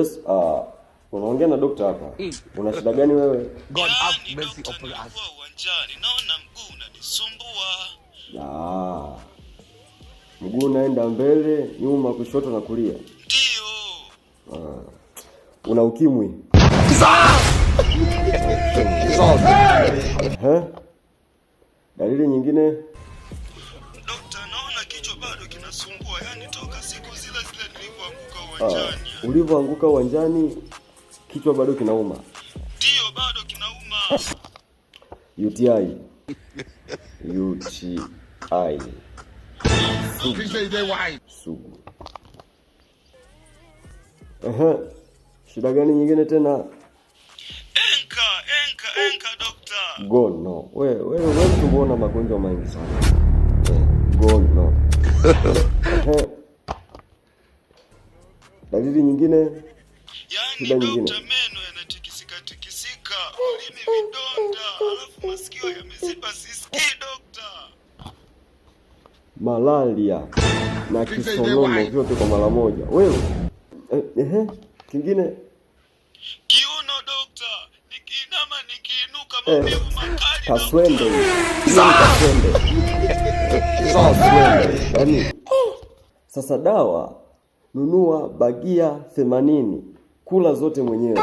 Yes, unaongea na dokta hapa. Una shida gani wewe? God have mercy upon us. Uwanjani naona mguu unanisumbua. Mguu unaenda mbele, nyuma, kushoto na kulia. Ndio. Una ukimwi? Dalili nyingine? Dokta, naona kichwa bado kinasumbua, yani toka siku zile nilivyoanguka uwanjani. Ulivyoanguka uwanjani kichwa bado kinauma? Ndio, bado kinauma. UTI. Sugu. Shida gani nyingine tena? Enka dokta. Gono. Wewe tumeona magonjwa mengi sana. Gono. Dalili nyingine? Yani dokta, meno yanatikisika, ulimi vidonda, alafu masikio yameziba, sisikii dokta. Malaria na kisonono vyote kwa mara moja. Wewe kingine? Kiuno dokta, nikiinama nikiinuka maumivu makali. Kaswende. Yaani sasa dawa nunua bagia 80, kula zote mwenyewe.